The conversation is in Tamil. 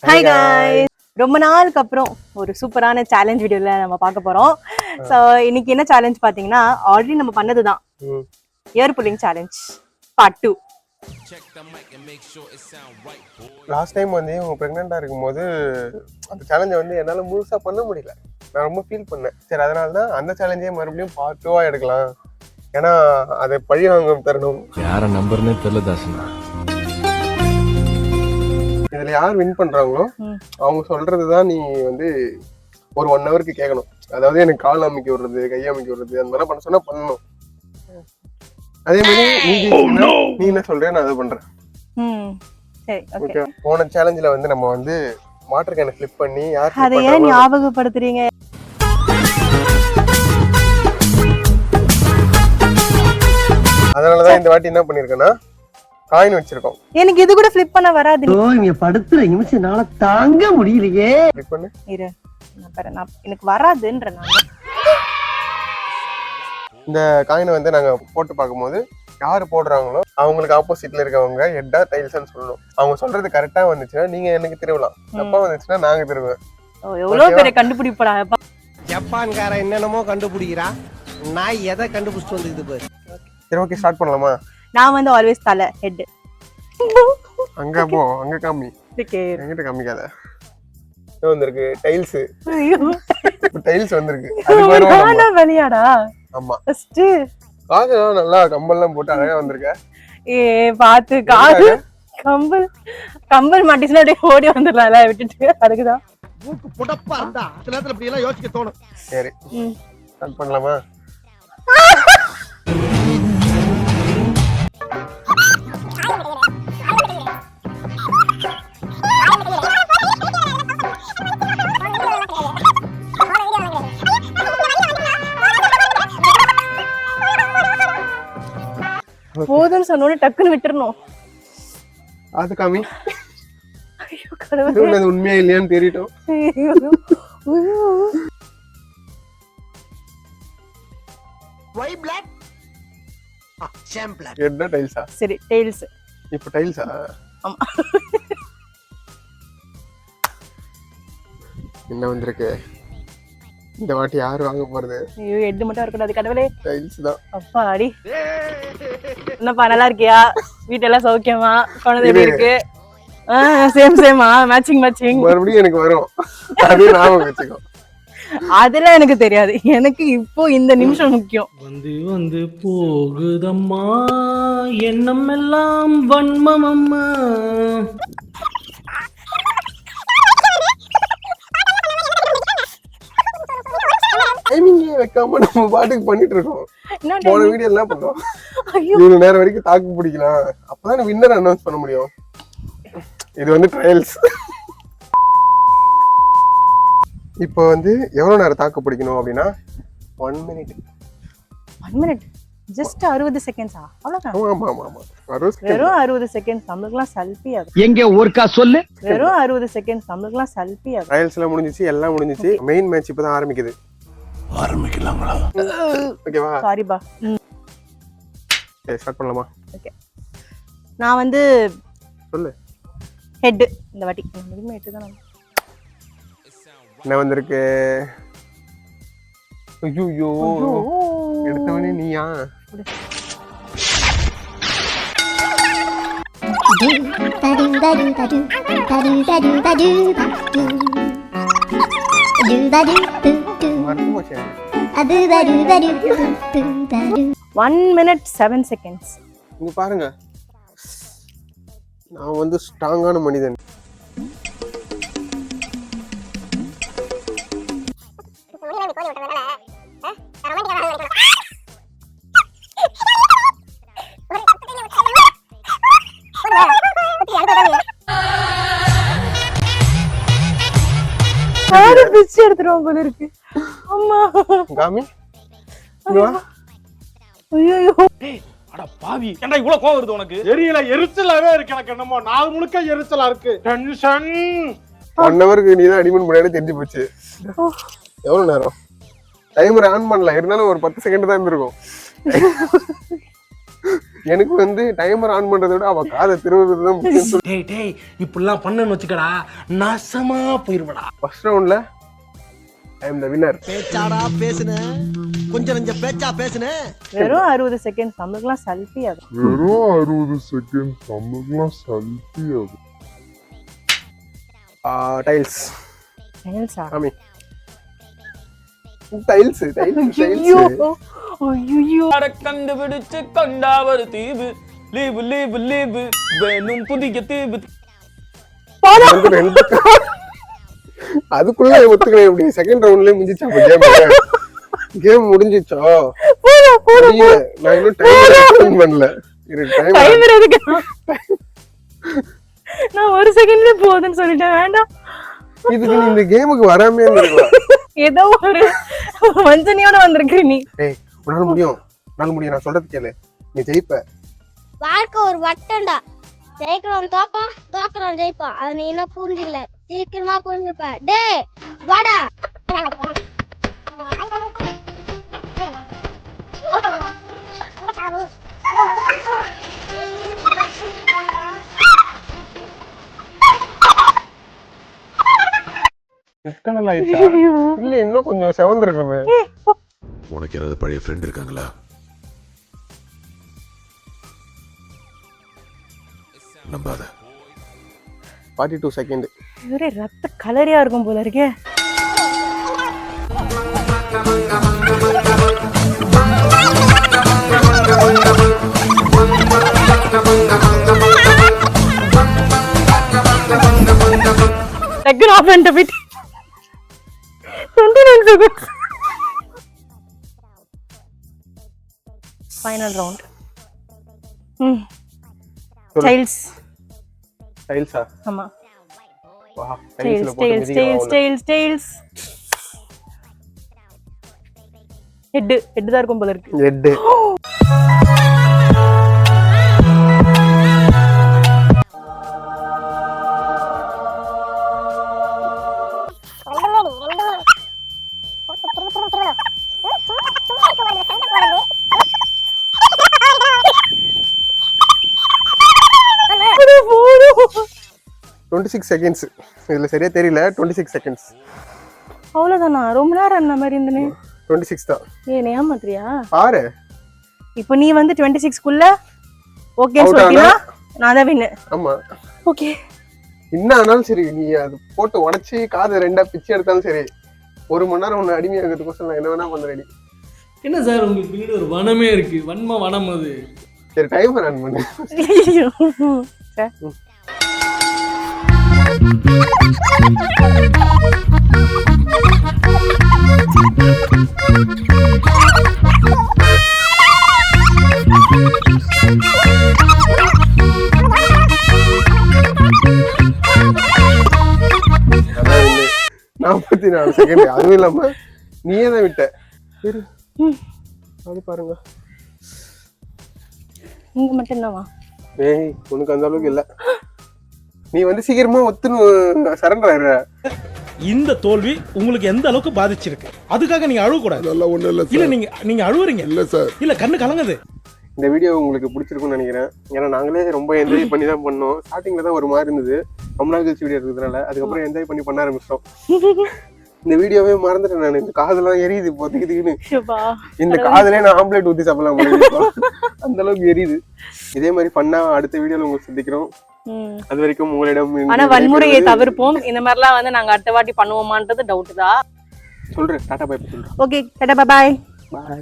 Hi guys. ரொம்ப நாளுக்கு அப்புறம் ஒரு சூப்பரான சேலஞ்ச் வீடியோல நம்ம பார்க்க போறோம். சோ இன்னைக்கு என்ன சேலஞ்ச் பாத்தீங்கன்னா ஆல்ரெடி நம்ம பண்ணதுதான். Ear pulling challenge part 2. Last time வந்து இவங்க பிரெக்னெண்டா இருக்கும்போது அந்த சேலஞ்சை வந்து என்னால முழுசா பண்ண முடியல. நான் ரொம்ப ஃபீல் பண்ணேன். சரி, அதனால தான் அந்த சேலஞ்சே மறுபடியும் பார்ட் 2-ஆ எடுக்கலாம். ஏன்னா அதை பழி வாங்க தரணும். யாரை நம்பர்னே தெரியல தாசனா. இதுல யார் வின் பண்றாங்களோ அவங்க சொல்றதுதான் நீ வந்து ஒரு 1 ஹவருக்கு கேட்கணும். அதாவது எனக்கு கால் அமைக்க விடுறது, கை அமைக்க விடுறது, அந்த மாதிரி பண்ண சொன்னா பண்ணணும். அதே மாதிரி நீ என்ன சொல்ற, நான் அதை பண்றேன். சரி, ஓகே. போன சேலஞ்சில வந்து நம்ம வந்து வாட்டர் கேனை ஃபிளிப் பண்ணி யார் அதை ஏன் ஞாபகப்படுத்துறீங்க? அதனாலதான் இந்த வாட்டி என்ன பண்ணிருக்கேன்னா காயின் வச்சிருக்கோம். எனக்கு இது கூட ஃபிளிப் பண்ண வராது. நீங்க படுத்துற நிமிஷம்னால தாங்க முடியலையே. ஃபிளிப் பண்ணு. இரு, நான் எனக்கு வராதுன்ற நான். இந்த காயினை வந்து நாங்க போட்டு பார்க்கும்போது யாரு போடுறாங்களோ அவங்களுக்கு ஆப்போசிட்ல இருக்கவங்க ஹெட்டா டைல்ஸ்னு சொல்லணும். அவங்க சொல்றது கரெக்டா வந்துச்சுன்னா நீங்க எனக்கு திருவலாம், தப்பா வந்துச்சுன்னா நாங்க திருவேன். எவ்வளவு பெரிய கண்டுபிடிப்படா. ஜப்பான்கார என்னென்னமோ கண்டுபிடிக்கிறா, நான் எதை கண்டுபிடிச்சிட்டு வந்துக்குது பாரு. சரி, ஓகே, ஸ்டார்ட் பண்ணலாமா? நான் வந்து ஆல்வேஸ் தலை ஹெட். அங்க போ, அங்க காமி, என்கிட்ட காமிக்காத. வந்திருக்கு டைல்ஸ். டைல்ஸ் வந்திருக்கு. வெளியாடா? ஆமா. ஃபர்ஸ்ட் காதெல்லாம் நல்லா கம்பல்லாம் போட்டு அழகா வந்திருக்க. பாத்து காது கம்பல் மாட்டிச்சுன்னா அப்படியே ஓடி வந்துடலாம்ல விட்டுட்டு. அதுக்குதான் மூக்கு புடப்பா இருந்தா சில நேரத்துல இப்படி எல்லாம் யோசிக்க தோணும். சரி, ஸ்டார்ட் பண்ணலாமா? போதும்னு சொன்னோட டக்குன்னு விட்டுறணும். அது காமி. அது உண்மையா இல்லையான்னு தெரியட்டும். என்ன டைல்ஸா? சரி, டைல்ஸ். இப்போ டைல்ஸா? ஆமா. என்ன வந்திருக்கு இந்த வாட்டி? யாரு வாங்க போறது? ஐயோ, ஹெட் மட்டும் இருக்கக்கூடாது கடவுளே. டைல்ஸ் தான். அப்பாடி. என்னப்பா, நல்லா இருக்கியா? வீட்டெல்லாம் சௌக்கியமா? குழந்தை எப்படி இருக்கு? சேமா மேட்சிங். மறுபடியும் எனக்கு வரும், அது நாம வச்சுக்கோ. அதெல்லாம் எனக்கு தெரியாது. எனக்கு இப்போ இந்த நிமிஷம் முக்கியம். வந்து வந்து போகுதம்மா எண்ணம் எல்லாம் வன்மம் அம்மா. டைமிங்கே வைக்காம நம்ம பாட்டுக்கு பண்ணிட்டு இருக்கோம். போன வீடியோ எல்லாம் பண்ணோம். இவ்வளவு நேரம் வரைக்கும் தாக்கு பிடிக்கலாம், அப்பதான் வின்னர் அனௌன்ஸ் பண்ண முடியும். இது வந்து ட்ரையல்ஸ். இப்போ வந்து எவ்வளவு நேரம் தாக்கு பிடிக்கணும் அப்படின்னா 1 மினிட். ஜஸ்ட் 60 செகண்ட்ஸா? அவ்வளவுதான். ஆமா ஆமா ஆமா, வெறும் 60 செகண்ட்ஸ். நம்மளுக்குலாம் செல்ஃபி ஆகும். எங்க ஒருக்கா சொல்லு. வெறும் 60 செகண்ட்ஸ். நம்மளுக்குலாம் செல்ஃி ஆகும். ட்ரையல்ஸ் எல்லாம் முடிஞ்சிச்சு, எல்லாம் முடிஞ்சிச்சு. மெயின் மேட்ச் இப்பதான் ஆரம்பிக்குது. ஆரம்பிக்கலாங்களா? ஓகேவா? சாரி பா. ஸ்டார்ட் பண்ணலாமா? ஓகே. நான் வந்து சொல்லு. ஹெட் இந்த வாட்டி. நம்ம ஹெட் தான். என்ன வந்திருக்கு? ஐயோ, எடுத்தவனே நீயா? One minute 7 seconds. இங்க பாருங்க, நான் வந்து ஸ்ட்ராங்கான மனிதன். பிச்சு எடுத்துருவோம் போல இருக்கு. அம்மா காமி. ஐயோ, அட பாவி, ஏன்டா இவ்வளவு கோவம் வருது உனக்கு? எரியல, எரிச்சலாவே இருக்கு. எனக்கு என்னமோ நாள் முழுக்க எரிச்சலா இருக்கு. டென்ஷன். 1 ஹவருக்கு நீ தான் அடிமன் முன்னாடி தெரிஞ்சு போச்சு. எவ்வளவு நேரம்? டைமர் ஆன் பண்ணல, இருந்தாலும் ஒரு 10 செகண்ட் தான் இருந்திருக்கும். எனக்கு வந்து டைமர் ஆன் பண்றதை விட அவ காதை திருவுறது தான் முக்கியம். டேய் டேய் இப்படிலாம் பண்ணன்னு வச்சுக்கடா நாசமா போயிருவடா. ஃபர்ஸ்ட் ரவுண்ட்ல ஐ அம் தி வின்னர். பேச்சாடா பேசுன கொஞ்சம் நெஞ்ச பேச்சா பேசுன. வெறும் 60 செகண்ட் நம்மளுக்குலாம் சல்பி ஆகும். டைல்ஸ் டைல்ஸா? ஆமி டைல்ஸ் ஐயோ ஐயோ கண்டுபிடிச்சு கொண்டாவர் தீவு லீவு லீவு லீவு வேணும் புதிய தீவு. அதுக்குள்ள ஒத்துக்கிறேன். இப்படி செகண்ட் ரவுண்ட்லயே முடிஞ்சிச்சா கேம் முடிஞ்சிச்சோ? நான் இன்னும் டைம் பண்ணல. டைமர் எதுக்கு? நான் ஒரு செகண்ட்ல போகுதுன்னு சொல்லிட்டேன். வேண்டாம், இதுக்கு நீ இந்த கேமுக்கு வராமே இருந்திருக்கலாம். ஏதோ ஒரு வஞ்சனையோட வந்திருக்க நீ. ஏய், உன்னால முடியும், நான் சொல்றது கேளு, நீ ஜெயிப்ப. வாழ்க்கை ஒரு வட்டம்டா. ஜெயிக்கிறோம் தோப்போம், தோக்குறோம் ஜெயிப்போம். அது நீ இன்னும் புரிஞ்சுக்கல. சீக்கிரமா புரிஞ்சுப்ப. டேய் வாடா. இல்ல இன்னும் கொஞ்சம் செவந்திருக்கவே. உனக்கு யாராவது பழைய ஃப்ரெண்ட் இருக்காங்களா? நம்பாத. 42 செகண்ட். ஒரே ரத்த கலரியா இருக்கும் போல இருக்கே. டக்குனு ஆஃப் பண்ணிட்ட போயிட்டு 29 seconds. Final round. Tails. டைல்ஸா? ஆமா. வா, Tails, tails, tails, tails, tails. Head தான் இருக்கும் போல இருக்கு. ஹெட். seconds. இதுல சரியா தெரியல. 26 seconds. அவ்வளவுதானா? ரொம்ப நேரம் அந்த மாதிரி இருந்தனே. 26 தான். ஏன் ஏமாத்துறியா? பாரு. இப்போ நீ வந்து 26 குள்ள ஓகேன்னு சொல்லிட்டீனா நான் தான் வின். ஆமா. ஓகே. என்ன ஆனாலும் சரி, நீ அது போட்டு உடைச்சி காது ரெண்டா பிச்சு எடுத்தாலும் சரி, 1 மணி நேரம் உன்னை அடிமையாகிறதுக்கோசம் நான் என்ன வேணா பண்ண ரெடி. என்ன சார் உங்களுக்கு பின்னாடி ஒரு வனமே இருக்கு, வன்ம வனம் அது. சரி டைம் ரன் பண்ணு. நாற்பத்தி 4 செகண்ட். அதுவும் இல்லாம நீயே தான் விட்ட. சரி அது பாருங்க. நீங்க மட்டும் என்னவா? ஏய் உனக்கு அந்த அளவுக்கு இல்ல. நீ வந்து சீக்கிரமா ஒத்துன்னு சரண்டர் ஆயிடுற. இந்த தோல்வி உங்களுக்கு எந்த அளவுக்கு பாதிச்சிருக்கு? அதுக்காக நீங்க அழுவ கூடாது. இல்ல நீங்க அழுவுறீங்க. இல்ல சார், இல்ல கண்ணு கலங்குது. இந்த வீடியோ உங்களுக்கு பிடிச்சிருக்கும்னு நினைக்கிறேன். ஏன்னா நாங்களே ரொம்ப என்ஜாய் பண்ணி தான் பண்ணோம். ஸ்டார்டிங்ல தான் ஒரு மாதிரி இருந்தது, ரொம்ப நாள் கழிச்சு வீடியோ இருக்கிறதுனால. அதுக்கப்புறம் என்ஜாய் பண்ண ஆரம்பிச்சிட்டோம். இந்த வீடியோவே மறந்துட்டேன் நான். இந்த காதெல்லாம் எரியுது பொத்திக்குதுன்னு. இந்த காதலே நான் ஆம்லேட் ஊத்தி சாப்பிடலாம் அந்த அளவுக்கு எரியுது. இதே மாதிரி பண்ணா அடுத்த வீடியோல உங்களுக்கு சந்திக்கிறோம். அது வரைக்கும் உங்களிடம் ஆனா வன்முறையை தவிர்ப்போம். இந்த மாதிரிலாம் வந்து நாங்க அடுத்த வாட்டி பண்ணுவோமான்றது டவுட் தான். சொல்றேன். டாடா பை பை சொல்றேன். Okay tata bye by.